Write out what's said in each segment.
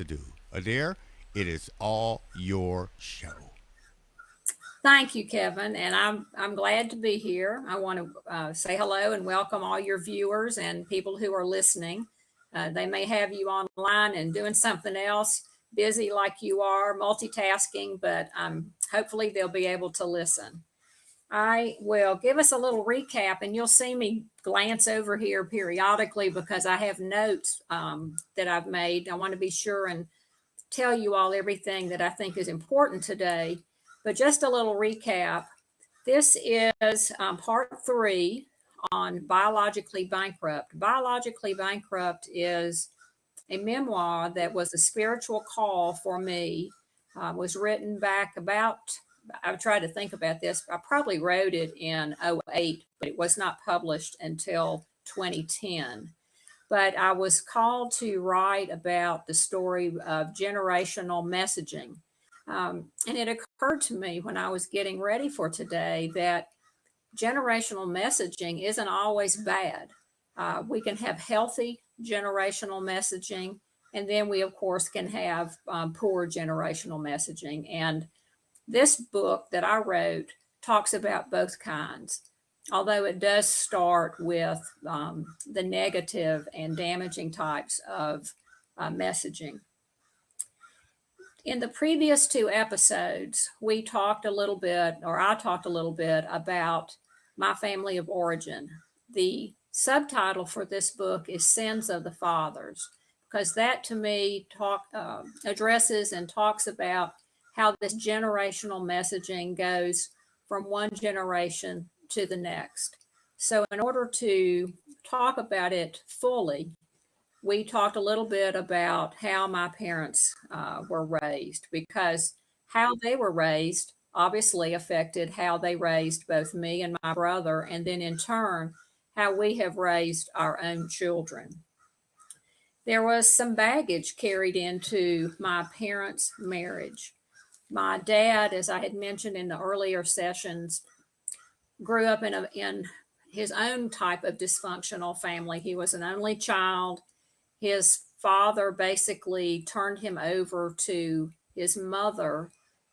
to do. Adair, it is all your show. Thank you, Kevin, and I'm glad to be here. I want to say hello and welcome all your viewers and people who are listening. They may have you online and doing something else, busy like you are, multitasking, but hopefully they'll be able to listen. I will give us a little recap, and you'll see me glance over here periodically because I have notes that I've made. I want to be sure and tell you all everything that I think is important today. But just a little recap. This is part three on Biologically Bankrupt. Biologically Bankrupt is a memoir that was a spiritual call for me. Was written back about, I've tried to think about this. I probably wrote it in '08, but it was not published until 2010. But I was called to write about the story of generational messaging. And it occurred to me when I was getting ready for today that generational messaging isn't always bad. We can have healthy generational messaging, and then we, of course, can have poor generational messaging. And this book that I wrote talks about both kinds, although it does start with the negative and damaging types of messaging. In the previous two episodes, we talked a little bit, or I talked a little bit about my family of origin. The subtitle for this book is Sins of the Fathers, because that to me addresses and talks about how this generational messaging goes from one generation to the next. So, in order to talk about it fully, we talked a little bit about how my parents were raised, because how they were raised obviously affected how they raised both me and my brother, and then in turn, how we have raised our own children. There was some baggage carried into my parents' marriage. My dad, as I had mentioned in the earlier sessions, grew up in his own type of dysfunctional family. He was an only child. His father basically turned him over to his mother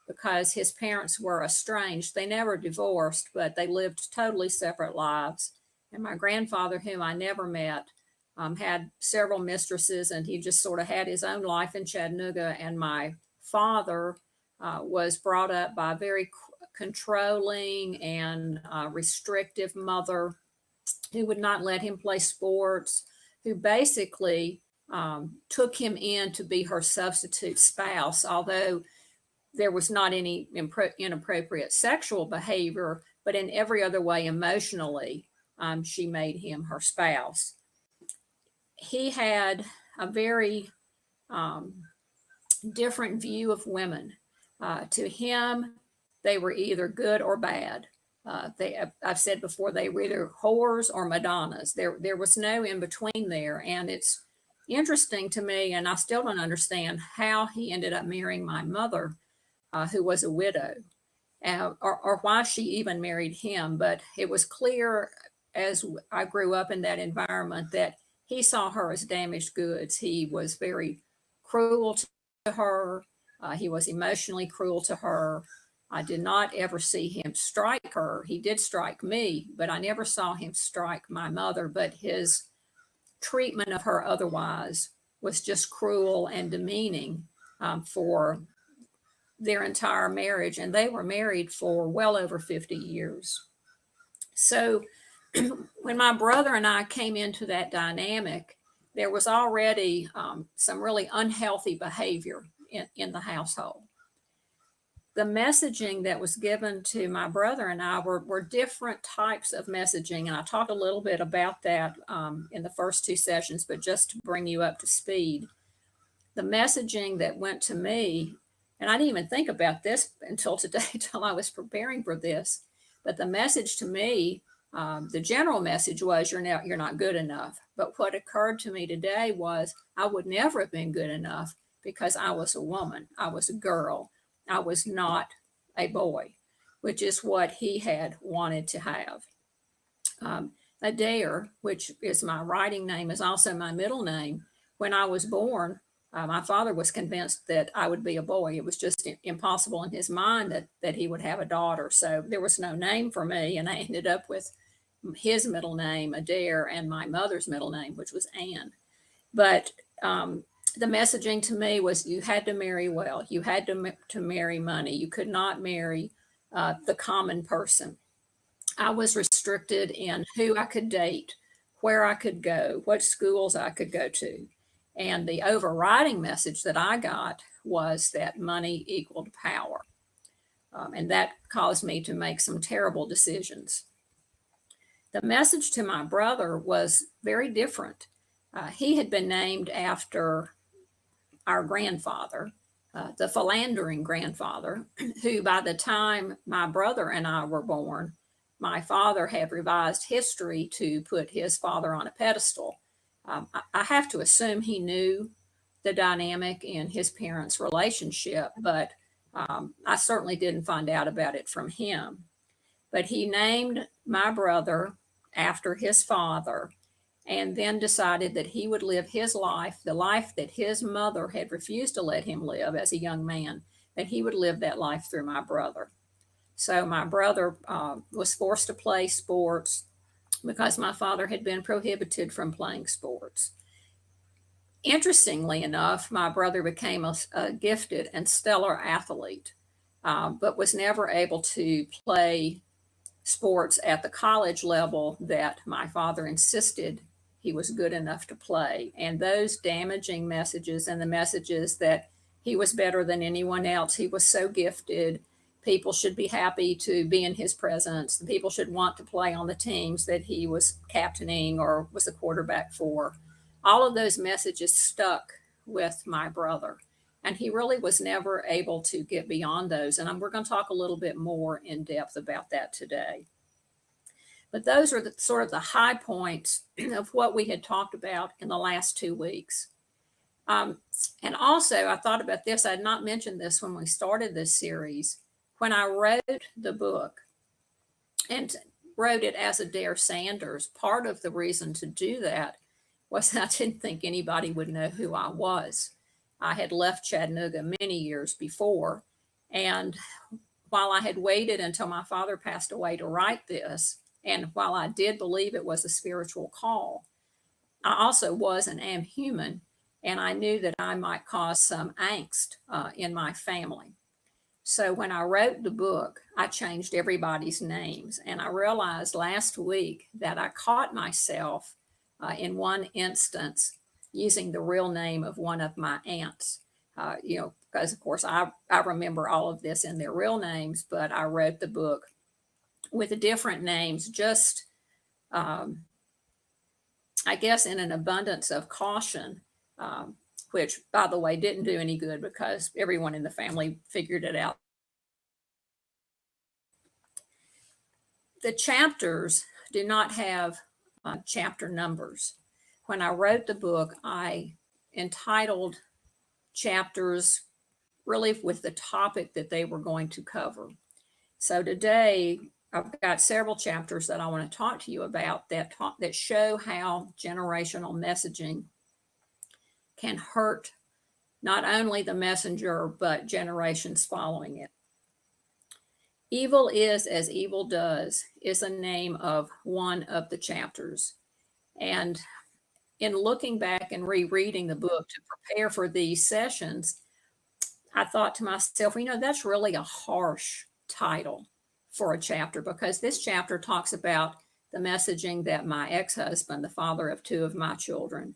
because his parents were estranged. They never divorced, but they lived totally separate lives. And my grandfather, whom I never met, had several mistresses, and he just sort of had his own life in Chattanooga. And my father was brought up by a very controlling and restrictive mother who would not let him play sports, who basically took him in to be her substitute spouse, although there was not any inappropriate sexual behavior, but in every other way, emotionally, she made him her spouse. He had a very different view of women. To him, they were either good or bad. I've said before, they were either whores or Madonnas. There was no in between there. And it's interesting to me, and I still don't understand how he ended up marrying my mother, who was a widow, or why she even married him. But it was clear as I grew up in that environment that he saw her as damaged goods. He was very cruel to her. He was emotionally cruel to her. I did not ever see him strike her. He did strike me, but I never saw him strike my mother. But his treatment of her otherwise was just cruel and demeaning for their entire marriage. And they were married for well over 50 years. So when my brother and I came into that dynamic, there was already some really unhealthy behavior in the household. The messaging that was given to my brother and I were different types of messaging. And I talked a little bit about that in the first two sessions, but just to bring you up to speed, the messaging that went to me, and I didn't even think about this until today, until I was preparing for this, but the message to me, the general message was, you're not good enough. But what occurred to me today was I would never have been good enough because I was a woman. I was a girl. I was not a boy, which is what he had wanted to have. Adair, which is my writing name, is also my middle name. When I was born, My father was convinced that I would be a boy. It was just impossible in his mind that he would have a daughter. So there was no name for me, and I ended up with his middle name, Adair, and my mother's middle name, which was Anne. But the messaging to me was you had to marry well. You had to marry money. You could not marry the common person. I was restricted in who I could date, where I could go, what schools I could go to. And the overriding message that I got was that money equaled power. And that caused me to make some terrible decisions. The message to my brother was very different. He had been named after our grandfather, the philandering grandfather, who by the time my brother and I were born, my father had revised history to put his father on a pedestal. I have to assume he knew the dynamic in his parents' relationship, but I certainly didn't find out about it from him. But he named my brother after his father and then decided that he would live his life, the life that his mother had refused to let him live as a young man, that he would live that life through my brother. So my brother was forced to play sports because my father had been prohibited from playing sports. Interestingly enough, my brother became a gifted and stellar athlete, but was never able to play sports at the college level that my father insisted he was good enough to play. And those damaging messages and the messages that he was better than anyone else, he was so gifted, people should be happy to be in his presence, people should want to play on the teams that he was captaining or was the quarterback for. All of those messages stuck with my brother. And he really was never able to get beyond those. And we're going to talk a little bit more in depth about that today. But those are sort of the high points of what we had talked about in the last 2 weeks. And also, I thought about this. I had not mentioned this when we started this series. When I wrote the book and wrote it as Adair Sanders, part of the reason to do that was I didn't think anybody would know who I was. I had left Chattanooga many years before, and while I had waited until my father passed away to write this, and while I did believe it was a spiritual call, I also was and am human, and I knew that I might cause some angst in my family. So when I wrote the book, I changed everybody's names, and I realized last week that I caught myself in one instance using the real name of one of my aunts. Because of course I remember all of this in their real names, but I wrote the book with different names, just I guess in an abundance of caution, which by the way didn't do any good because everyone in the family figured it out. The chapters do not have chapter numbers. When I wrote the book, I entitled chapters really with the topic that they were going to cover. So today, I've got several chapters that I want to talk to you about that show how generational messaging can hurt not only the messenger, but generations following it. Evil is as evil does is the name of one of the chapters. And in looking back and rereading the book to prepare for these sessions, I thought to myself, that's really a harsh title for a chapter because this chapter talks about the messaging that my ex-husband, the father of two of my children,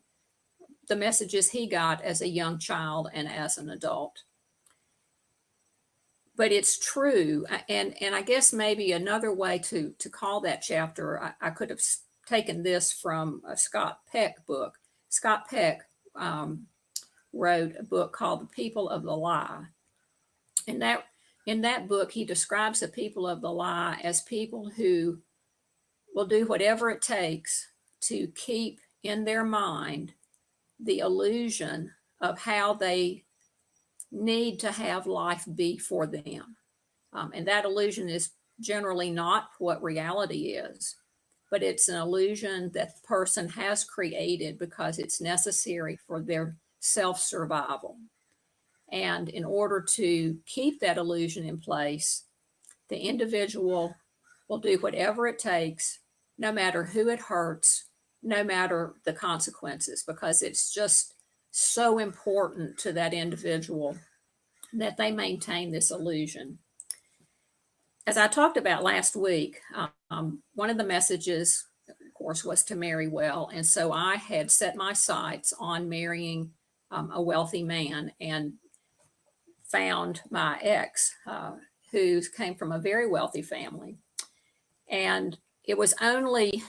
the messages he got as a young child and as an adult. But it's true. And I guess maybe another way to call that chapter, I could have taken this from a Scott Peck book. Scott Peck wrote a book called The People of the Lie. And in that book, he describes the people of the lie as people who will do whatever it takes to keep in their mind the illusion of how they need to have life be for them. And that illusion is generally not what reality is, but it's an illusion that the person has created because it's necessary for self-survival. And in order to keep that illusion in place, the individual will do whatever it takes, no matter who it hurts, no matter the consequences, because it's just so important to that individual that they maintain this illusion. As I talked about last week, one of the messages, of course, was to marry well. And so I had set my sights on marrying a wealthy man and found my ex, who came from a very wealthy family. And it was only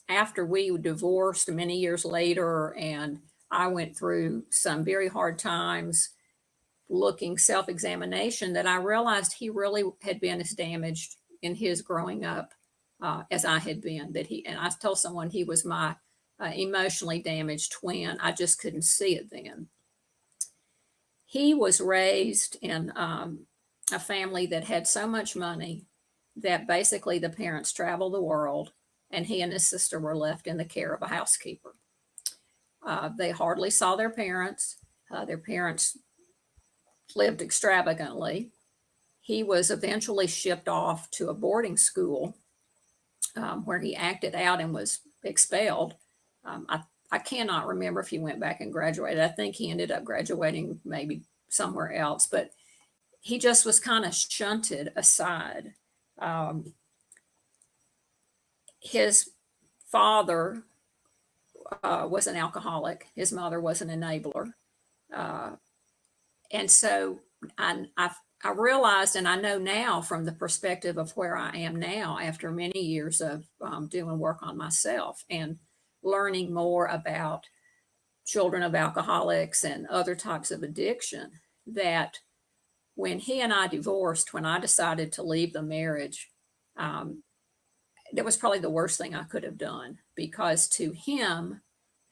after we divorced many years later and I went through some very hard times looking self-examination that I realized he really had been as damaged in his growing up as I had been. And I told someone he was my emotionally damaged twin. I just couldn't see it then. He was raised in a family that had so much money that basically the parents traveled the world and he and his sister were left in the care of a housekeeper. They hardly saw their parents. Their parents lived extravagantly. He was eventually shipped off to a boarding school where he acted out and was expelled. I cannot remember if he went back and graduated. I think he ended up graduating maybe somewhere else, but he just was kind of shunted aside. His father was an alcoholic. His mother was an enabler. And so I realized, and I know now from the perspective of where I am now after many years of doing work on myself and learning more about children of alcoholics and other types of addiction, that when he and I divorced, when I decided to leave the marriage, that was probably the worst thing I could have done, because to him,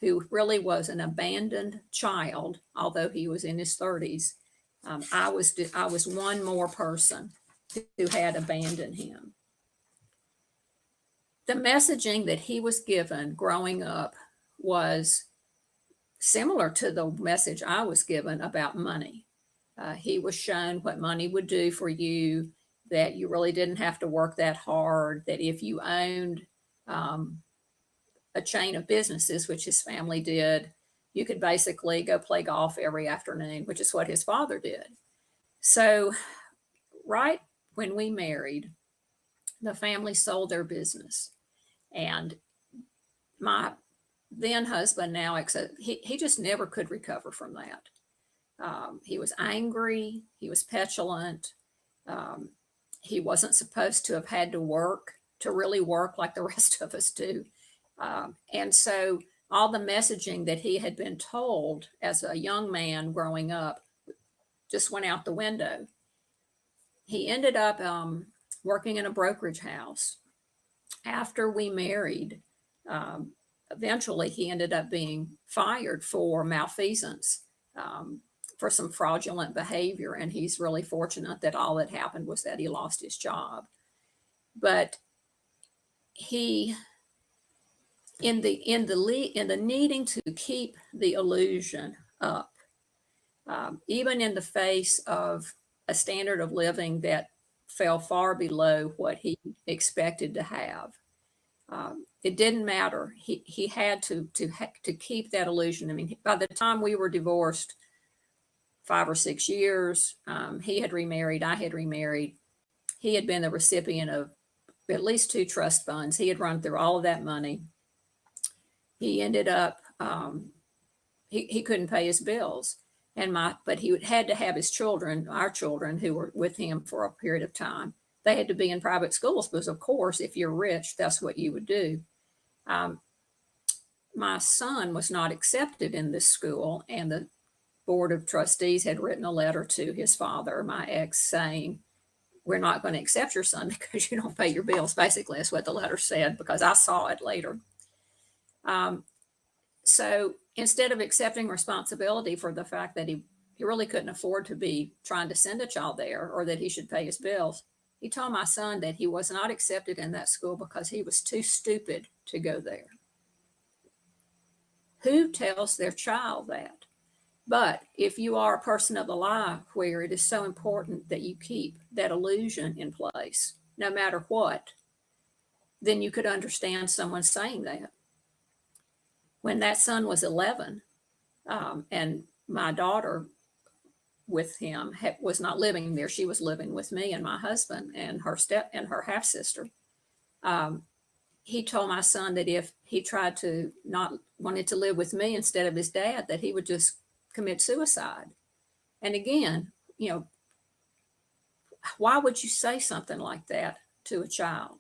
who really was an abandoned child, although he was in his 30s, I was one more person who had abandoned him. The messaging that he was given growing up was similar to the message I was given about money. He was shown what money would do for you, that you really didn't have to work that hard, that if you owned a chain of businesses, which his family did, you could basically go play golf every afternoon, which is what his father did. So, right when we married, the family sold their business. And my then husband, now he just never could recover from that. He was angry, he was petulant. He wasn't supposed to have had to really work like the rest of us do. And so all the messaging that he had been told as a young man growing up just went out the window. He ended up working in a brokerage house. After we married, eventually he ended up being fired for malfeasance, for some fraudulent behavior. And he's really fortunate that all that happened was that he lost his job. But he, in the needing to keep the illusion up, even in the face of a standard of living that fell far below what he expected to have, it didn't matter. He had to keep that illusion. I mean, by the time we were divorced, 5 or 6 years, he had remarried. I had remarried. He had been the recipient of at least 2 trust funds. He had run through all of that money. He ended up he couldn't pay his bills, but he had to have his children, our children, who were with him for a period of time. They had to be in private schools because, of course, if you're rich, that's what you would do. My son was not accepted in this school, and the board of trustees had written a letter to his father, my ex, saying, "We're not going to accept your son because you don't pay your bills." Basically, that's what the letter said, because I saw it later. So instead of accepting responsibility for the fact that he really couldn't afford to be trying to send a child there, or that he should pay his bills, he told my son that he was not accepted in that school because he was too stupid to go there. Who tells their child that? But if you are a person of the lie, where it is so important that you keep that illusion in place, no matter what, then you could understand someone saying that. When that son was 11, and my daughter with him was not living there, she was living with me and my husband and her half sister. He told my son that if he tried to not wanted to live with me instead of his dad, that he would just commit suicide. And again, why would you say something like that to a child?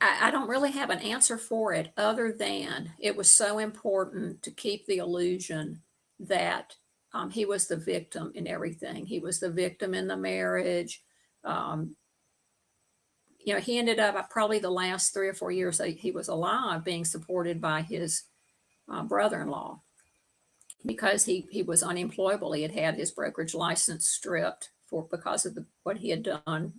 I don't really have an answer for it other than it was so important to keep the illusion that he was the victim in everything. He was the victim in the marriage. Um, he ended up probably the last 3 or 4 years he was alive being supported by his brother-in-law because he was unemployable. He had his brokerage license stripped because of what he had done,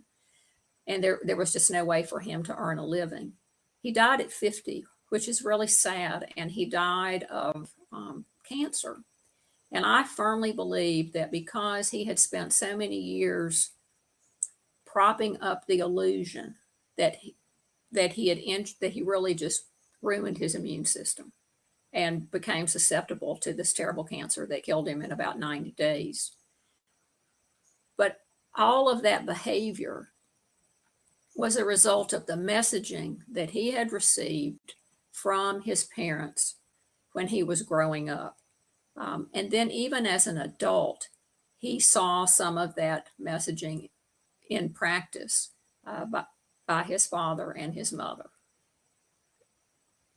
and there was just no way for him to earn a living. He died at 50, which is really sad, and he died of cancer. And I firmly believe that because he had spent so many years propping up the illusion that he really just ruined his immune system and became susceptible to this terrible cancer that killed him in about 90 days. But all of that behavior was a result of the messaging that he had received from his parents when he was growing up. And then, even as an adult, he saw some of that messaging in practice by his father and his mother.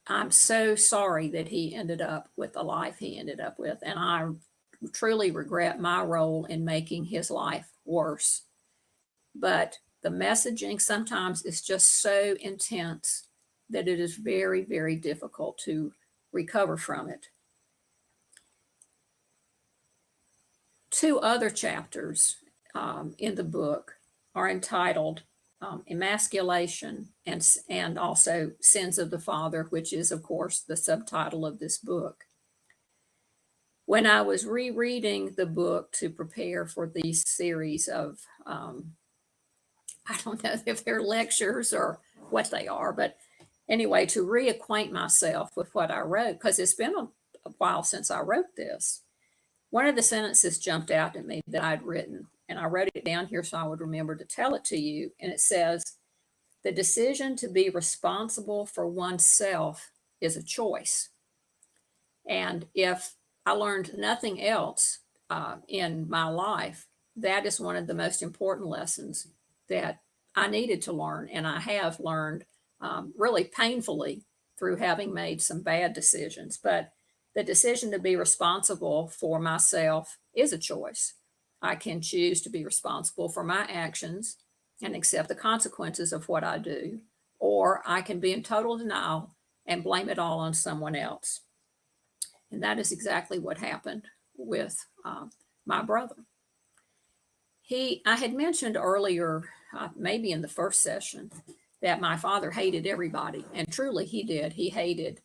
I'm so sorry that he ended up with the life he ended up with, and I truly regret my role in making his life worse. But the messaging sometimes is just so intense that it is very, very difficult to recover from it. 2 other chapters in the book are entitled Emasculation and also Sins of the Father, which is, of course, the subtitle of this book. When I was rereading the book to prepare for these series of, I don't know if they're lectures or what they are, but anyway, to reacquaint myself with what I wrote, because it's been a while since I wrote this. One of the sentences jumped out at me that I'd written, and I wrote it down here so I would remember to tell it to you. And it says, "The decision to be responsible for oneself is a choice." And if I learned nothing else in my life, that is one of the most important lessons that I needed to learn. And I have learned really painfully through having made some bad decisions. But the decision to be responsible for myself is a choice. I can choose to be responsible for my actions and accept the consequences of what I do, or I can be in total denial and blame it all on someone else. And that is exactly what happened with my brother. I had mentioned earlier, maybe in the first session, that my father hated everybody, and truly he did. He hated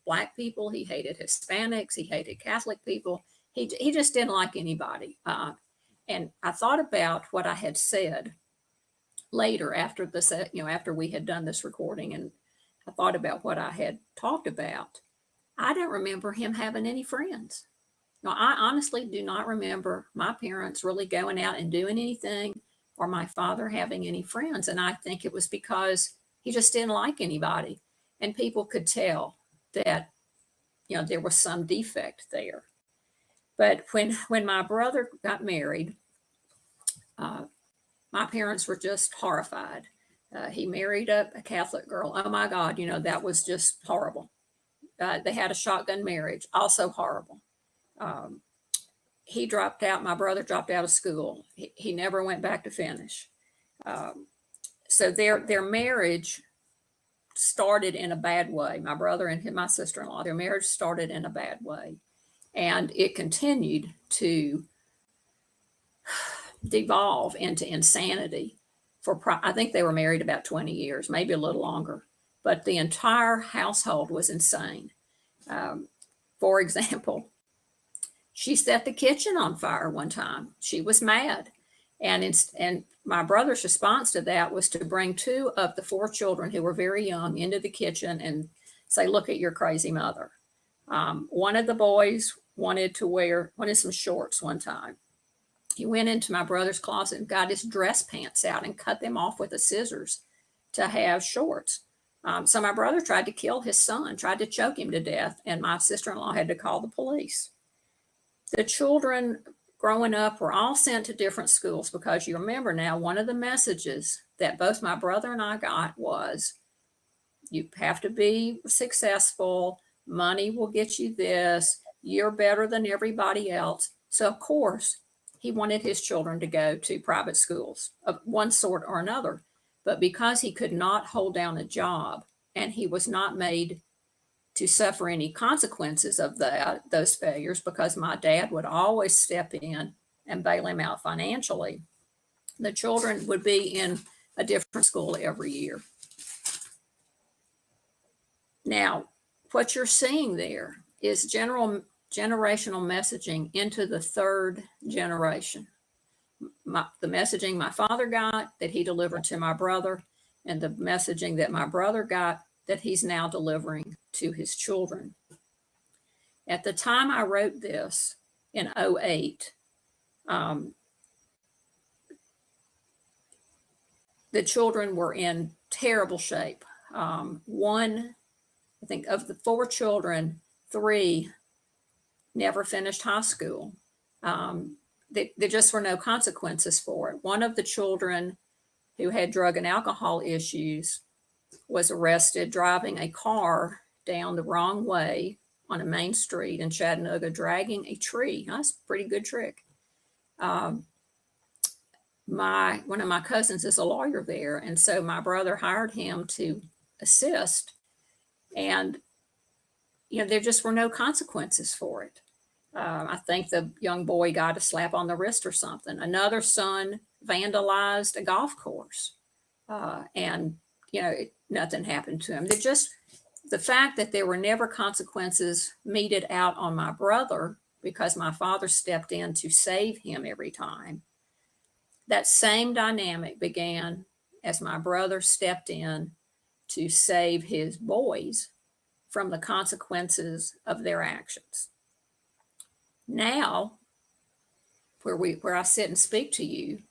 Black people, he hated Hispanics, he hated Catholic people. He just didn't like anybody. And I thought about what I had said later after after we had done this recording, and I thought about what I had talked about. I don't remember him having any friends. No, I honestly do not remember my parents really going out and doing anything or my father having any friends. And I think it was because he just didn't like anybody. And people could tell that, there was some defect there. But when my brother got married, my parents were just horrified. He married a Catholic girl. Oh my God, that was just horrible. They had a shotgun marriage, also horrible. He dropped out. My brother dropped out of school. He never went back to finish. So their marriage started in a bad way. My brother and my sister-in-law, their marriage started in a bad way, and it continued to devolve into insanity. I think they were married about 20 years, maybe a little longer. but the entire household was insane. For example, she set the kitchen on fire one time. She was mad. And my brother's response to that was to bring two of the four children who were very young into the kitchen and say, "Look at your crazy mother." One of the boys wanted some shorts one time. He went into my brother's closet and got his dress pants out and cut them off with the scissors to have shorts. So my brother tried to kill his son, tried to choke him to death, and my sister-in-law had to call the police. The children growing up were all sent to different schools because you remember now, one of the messages that both my brother and I got was, you have to be successful, money will get you this, you're better than everybody else. So of course, he wanted his children to go to private schools of one sort or another. But because he could not hold down a job and he was not made to suffer any consequences of those failures, because my dad would always step in and bail him out financially, the children would be in a different school every year. Now, what you're seeing there is generational messaging into the third generation. The messaging my father got that he delivered to my brother, and the messaging that my brother got that he's now delivering to his children. At the time I wrote this in 2008, the children were in terrible shape. One, I think of the four children, three never finished high school. There just were no consequences for it. One of the children who had drug and alcohol issues was arrested driving a car down the wrong way on a main street in Chattanooga, dragging a tree. That's a pretty good trick. One of my cousins is a lawyer there, and so my brother hired him to assist. And there just were no consequences for it. I think the young boy got a slap on the wrist or something. Another son vandalized a golf course, and nothing happened to him. The fact that there were never consequences meted out on my brother because my father stepped in to save him every time. That same dynamic began as my brother stepped in to save his boys from the consequences of their actions. Now, where I sit and speak to you,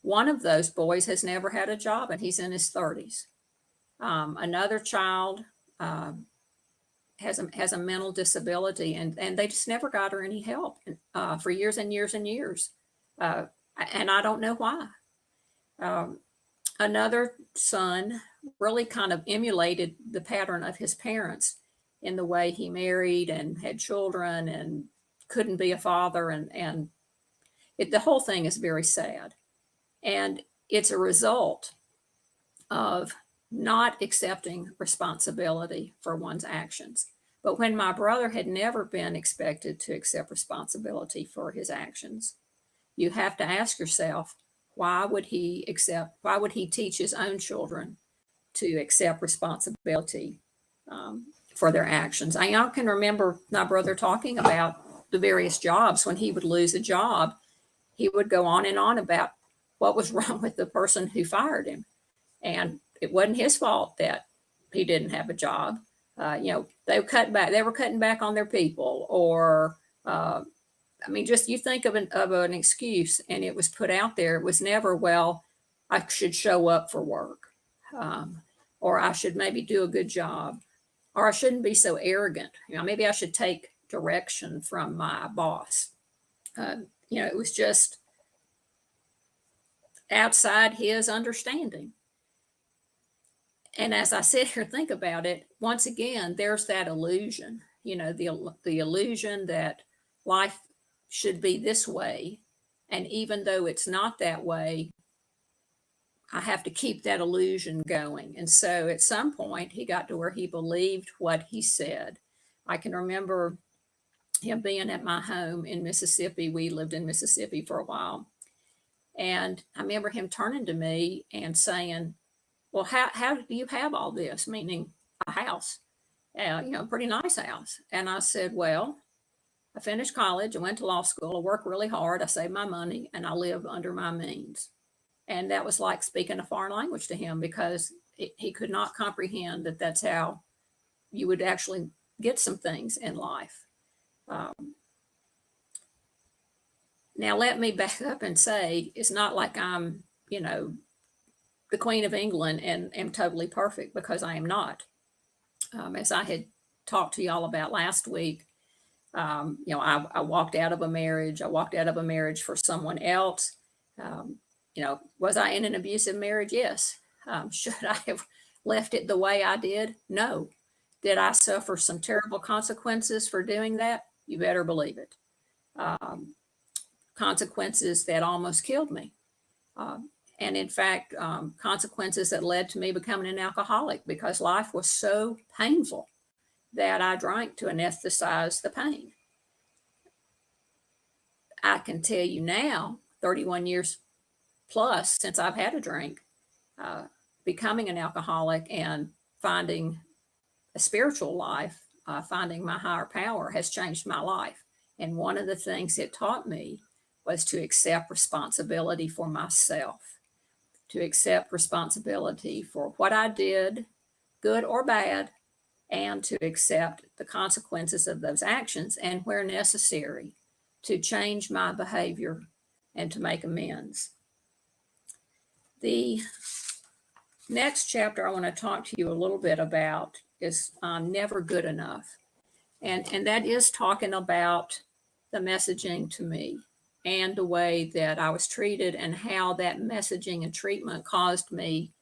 one of those boys has never had a job and he's in his 30s. Another child has a mental disability, and they just never got her any help for years and years and years. And I don't know why. Another son really kind of emulated the pattern of his parents in the way he married and had children and couldn't be a father. And the whole thing is very sad. And it's a result of not accepting responsibility for one's actions. But when my brother had never been expected to accept responsibility for his actions, you have to ask yourself, why would he teach his own children to accept responsibility for their actions? I can remember my brother talking about the various jobs. When he would lose a job, he would go on and on about what was wrong with the person who fired him. And it wasn't his fault that he didn't have a job. They were cutting back on their people, or just you think of an excuse, and it was put out there. It was never, well, I should show up for work, or I should maybe do a good job, or I shouldn't be so arrogant. Maybe I should take direction from my boss. It was just outside his understanding. And as I sit here and think about it, once again, there's that illusion, the illusion that life should be this way. And even though it's not that way, I have to keep that illusion going. And so at some point, he got to where he believed what he said. I can remember him being at my home in Mississippi. We lived in Mississippi for a while. And I remember him turning to me and saying, well, how do you have all this? Meaning, a house, a pretty nice house. And I said, well, I finished college, I went to law school, I worked really hard, I saved my money, and I live under my means. And that was like speaking a foreign language to him, because he could not comprehend that that's how you would actually get some things in life. Now, let me back up and say, it's not like I'm, the Queen of England and am totally perfect, because I am not. As I had talked to y'all about last week, I walked out of a marriage. I walked out of a marriage for someone else. Was I in an abusive marriage? Yes. Should I have left it the way I did? No. Did I suffer some terrible consequences for doing that? You better believe it. Consequences that almost killed me. And in fact, consequences that led to me becoming an alcoholic, because life was so painful that I drank to anesthetize the pain. I can tell you now, 31 years plus since I've had a drink, becoming an alcoholic and finding a spiritual life, finding my higher power, has changed my life. And one of the things it taught me was to accept responsibility for myself, to accept responsibility for what I did, good or bad, and to accept the consequences of those actions, and where necessary, to change my behavior and to make amends. The next chapter I want to talk to you a little bit about is Never Good Enough. And that is talking about the messaging to me and the way that I was treated, and how that messaging and treatment caused me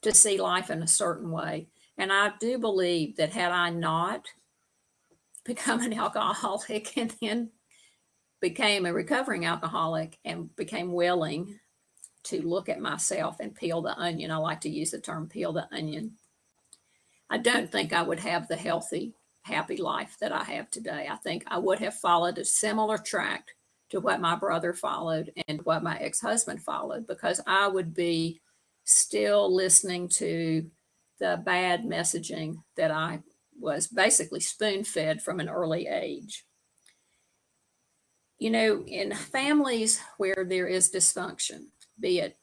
to see life in a certain way. And I do believe that had I not become an alcoholic and then became a recovering alcoholic and became willing to look at myself and peel the onion, I like to use the term peel the onion, I don't think I would have the healthy, happy life that I have today. I think I would have followed a similar track to what my brother followed and what my ex-husband followed, because I would be still listening to the bad messaging that I was basically spoon-fed from an early age. In families where there is dysfunction, be it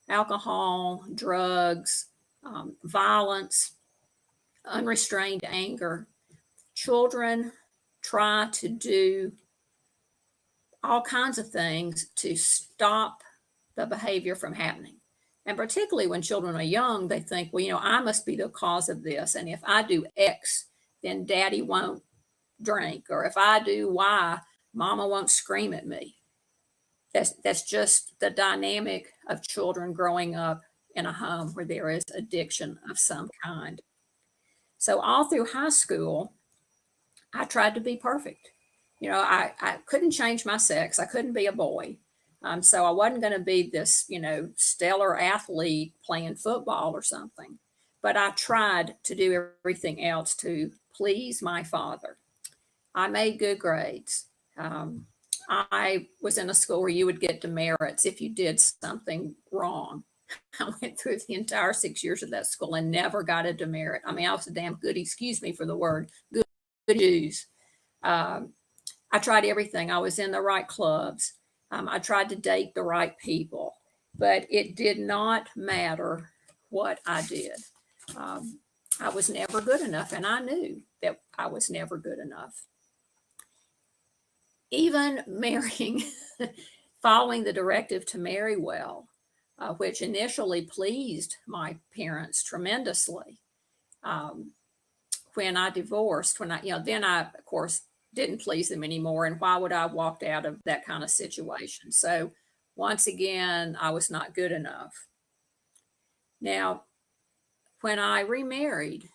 alcohol, drugs, violence, unrestrained anger, children try to do all kinds of things to stop the behavior from happening. And particularly when children are young, they think, well, I must be the cause of this. And if I do X, then daddy won't drink. Or if I do Y, mama won't scream at me. That's just the dynamic of children growing up in a home where there is addiction of some kind. So all through high school, I tried to be perfect. I couldn't change my sex. I couldn't be a boy. So I wasn't going to be this, stellar athlete playing football or something. But I tried to do everything else to please my father. I made good grades. I was in a school where you would get demerits if you did something wrong. I went through the entire 6 years of that school and never got a demerit. I mean, I was a damn good, excuse me for the word, good news. I tried everything. I was in the right clubs. I tried to date the right people, but it did not matter what I did. I was never good enough, and I knew that I was never good enough. Even marrying, following the directive to marry well, which initially pleased my parents tremendously. When I divorced, then I, of course, didn't please them anymore. And why would I have walked out of that kind of situation? So once again, I was not good enough. Now, when I remarried,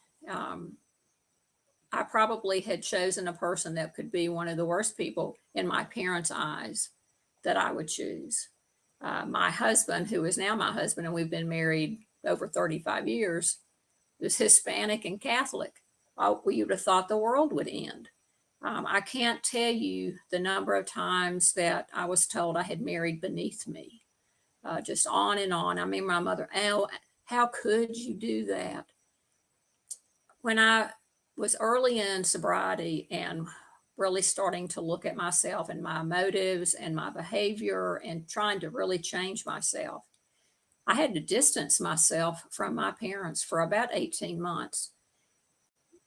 I probably had chosen a person that could be one of the worst people in my parents' eyes that I would choose. My husband, who is now my husband, and we've been married over 35 years, was Hispanic and Catholic. We would have thought the world would end. I can't tell you the number of times that I was told I had married beneath me, just on and on. I mean, my mother, oh, how could you do that? when I was early in sobriety and really starting to look at myself and my motives and my behavior and trying to really change myself, I had to distance myself from my parents for about 18 months.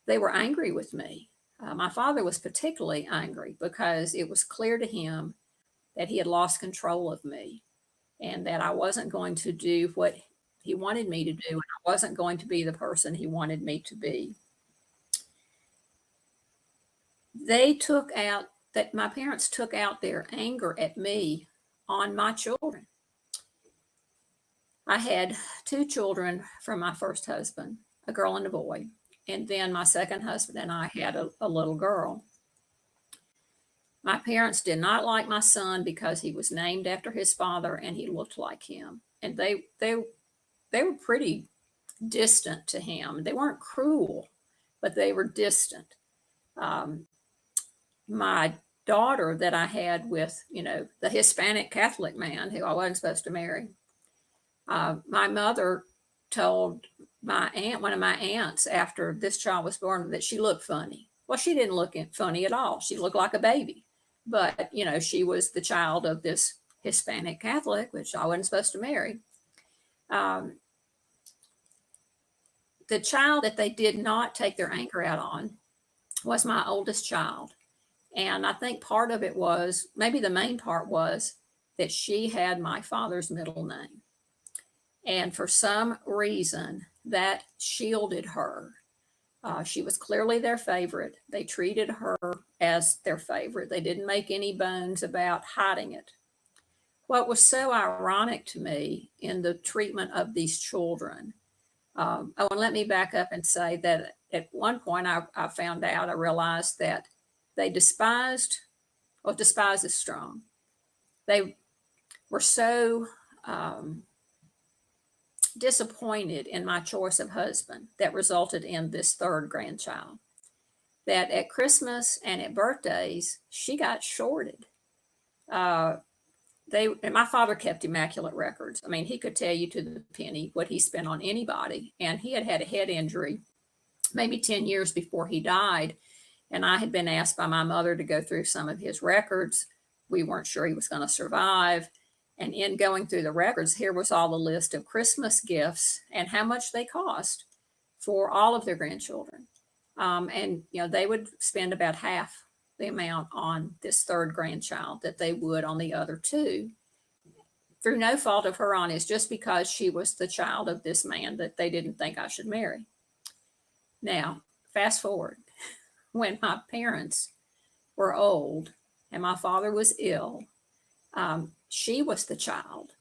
They were angry with me. My father was particularly angry because it was clear to him that he had lost control of me and that I wasn't going to do what he wanted me to do, and I wasn't going to be the person he wanted me to be. They took out that my parents took out their anger at me on my children. I had two children from my first husband, a girl and a boy. And then my second husband and I had a little girl. My parents did not like my son because he was named after his father and he looked like him. And they were pretty distant to him. They weren't cruel, but they were distant. My daughter that I had with, the Hispanic Catholic man who I wasn't supposed to marry, my mother told my aunt, one of my aunts, after this child was born, that she looked funny. Well, she didn't look funny at all. She looked like a baby. But, she was the child of this Hispanic Catholic, which I wasn't supposed to marry. The child that they did not take their anger out on was my oldest child. And I think part of it was, maybe the main part was, that she had my father's middle name. And for some reason, that shielded her. She was clearly their favorite. They treated her as their favorite. They didn't make any bones about hiding it. What was so ironic to me in the treatment of these children, let me back up and say that at one point I found out, I realized that they despised, well, despise is strong. They were so disappointed in my choice of husband that resulted in this third grandchild, that at Christmas and at birthdays, she got shorted. And my father kept immaculate records. I mean, he could tell you to the penny what he spent on anybody. And he had had a head injury maybe 10 years before he died. And I had been asked by my mother to go through some of his records. We weren't sure he was going to survive. And in going through the records, here was all the list of Christmas gifts and how much they cost for all of their grandchildren. And, they would spend about half the amount on this third grandchild that they would on the other two, through no fault of her own. It's just because she was the child of this man that they didn't think I should marry. Now, fast forward, when my parents were old and my father was ill, she was the child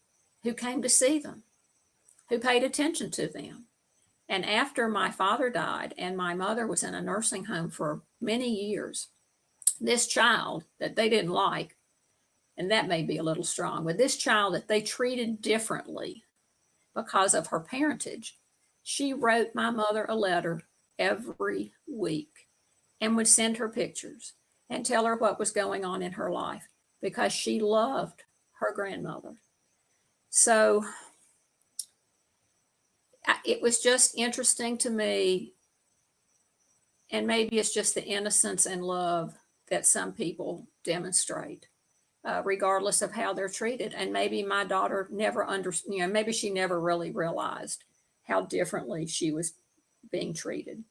who came to see them, who paid attention to them. And after my father died and my mother was in a nursing home for many years, this child that they didn't like, and that may be a little strong, but this child that they treated differently because of her parentage, she wrote my mother a letter every week and would send her pictures and tell her what was going on in her life because she loved her grandmother. So it was just interesting to me, and maybe it's just the innocence and love that some people demonstrate, regardless of how they're treated. And maybe my daughter never understood, maybe she never really realized how differently she was being treated.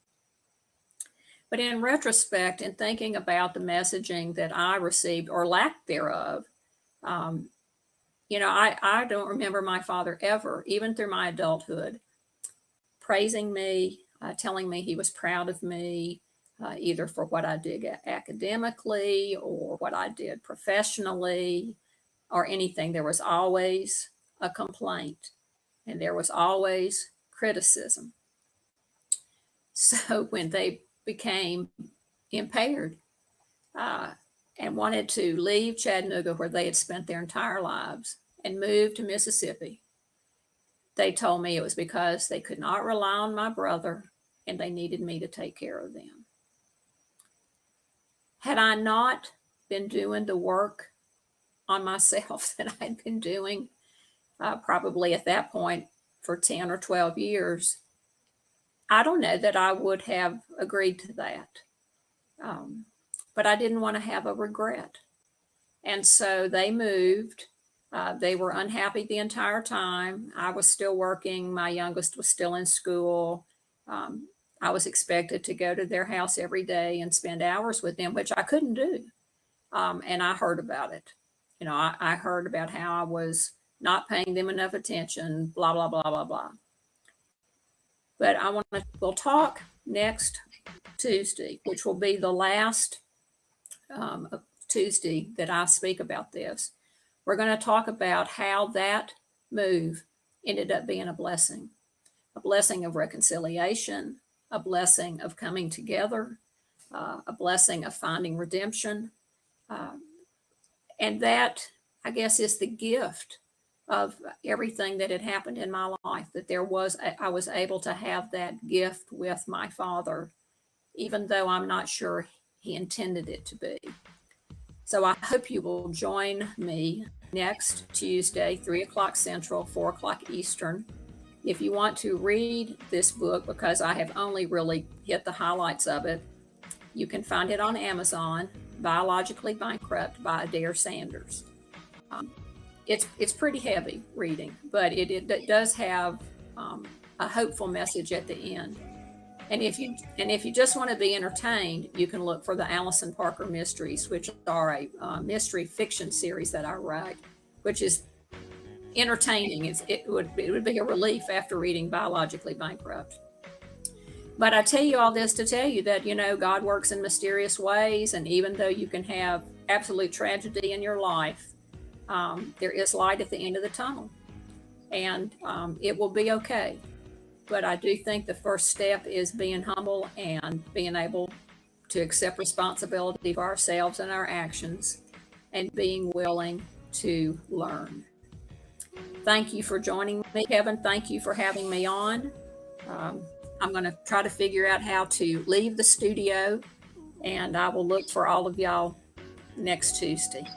But in retrospect, and thinking about the messaging that I received or lack thereof, I don't remember my father ever, even through my adulthood, praising me, telling me he was proud of me, either for what I did academically or what I did professionally or anything. There was always a complaint and there was always criticism. So when they became impaired and wanted to leave Chattanooga, where they had spent their entire lives, and move to Mississippi, they told me it was because they could not rely on my brother and they needed me to take care of them. Had I not been doing the work on myself that I'd been doing probably at that point for 10 or 12 years, I don't know that I would have agreed to that. But I didn't want to have a regret. And so they moved. They were unhappy the entire time. I was still working. My youngest was still in school. Um, I was expected to go to their house every day and spend hours with them, which I couldn't do. And I heard about it. I heard about how I was not paying them enough attention, blah, blah, blah, blah, blah. But we'll talk next Tuesday, which will be the last Tuesday that I speak about this. We're going to talk about how that move ended up being a blessing of reconciliation, a blessing of coming together, a blessing of finding redemption. And that, I guess, is the gift of everything that had happened in my life, that I was able to have that gift with my father, even though I'm not sure he intended it to be. So I hope you will join me next Tuesday, 3 o'clock Central, 4 o'clock Eastern. If you want to read this book, because I have only really hit the highlights of it, you can find it on Amazon, Biologically Bankrupt by Adair Sanders. It's pretty heavy reading, but it does have a hopeful message at the end. And if you just want to be entertained, you can look for the Allison Parker Mysteries, which are a mystery fiction series that I write, which is entertaining. It would be a relief after reading Biologically Bankrupt. But I tell you all this to tell you that God works in mysterious ways, and even though you can have absolute tragedy in your life, there is light at the end of the tunnel, and it will be okay. But I do think the first step is being humble and being able to accept responsibility for ourselves and our actions, and being willing to learn. Thank you for joining me, Kevin. Thank you for having me on. I'm going to try to figure out how to leave the studio, and I will look for all of y'all next Tuesday.